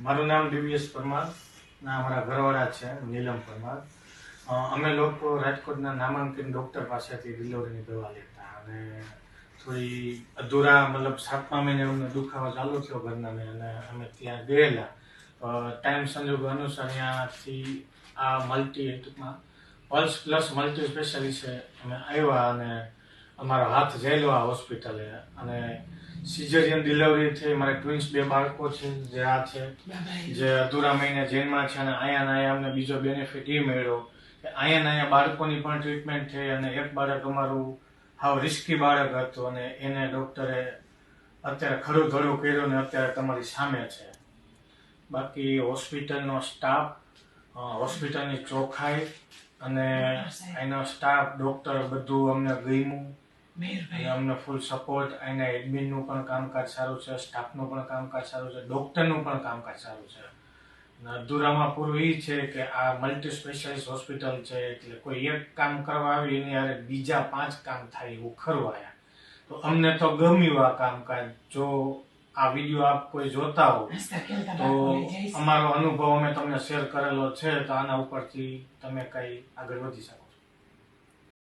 મારું નામ દિવ્યેશ પરમાર ના અમારા ઘરવાળા છે નીલમ પરમાર. અમે લોકો રાજકોટના નામાંકિત ડૉક્ટર પાસેથી ડિલિવરીની દવા લેતા અને થોડી અધૂરા મતલબ 7મા મહિને અમને દુખાવો ચાલુ થયો ઘરનાને અને અમે ત્યાં ગયેલા. ટાઈમ સંજોગ અનુસાર ત્યાંથી આ ટૂંકમાં પલ્સ પ્લસ મલ્ટી સ્પેશિયાલિસ્ટ અમે આવ્યા અને અમારો હાથ જયેલો આ હોસ્પિટલે અને સિઝેરિયન ડિલિવરી થઈ. મારે ટ્વિન્સ 2 બાળકો છે જે આ છે જે અધૂરા મહિને જન્મા છે અને અહીંયા અમને બીજો બેનિફિટ એ મળ્યો કે અહીંયા બાળકોની પણ ટ્રીટમેન્ટ થઈ અને એક બાળક અમારું હાવ રિસ્કી બાળક હતું અને એને ડૉક્ટરે અત્યારે ખરું ધડું કર્યું ને અત્યારે તમારી સામે છે. બાકી હોસ્પિટલનો સ્ટાફ, હોસ્પિટલની ચોખ્ખાઈ અને એનો સ્ટાફ ડૉક્ટર બધું અમને ગમ્યું અને અમને ફૂલ સપોર્ટ. અહીંના એડમિનનું પણ કામકાજ સારું છે, સ્ટાફનું પણ કામકાજ સારું છે, ડૉક્ટરનું પણ કામકાજ સારું છે. અને અધૂરામાં પૂરું એ છે કે આ મલ્ટી સ્પેશિયાલિસ્ટ હોસ્પિટલ છે એટલે કોઈ એક કામ કરવા આવી એની હારે બીજા 5 કામ થાય એવું ખરું આયા. તો અમને તો ગમ્યું આ કામકાજ. જો આ વિડીયો આપ કોઈ જોતા હો તો અમારો અનુભવ અમે તમને શેર કરેલો છે તો આના ઉપરથી તમે કઈ આગળ વધી શકો.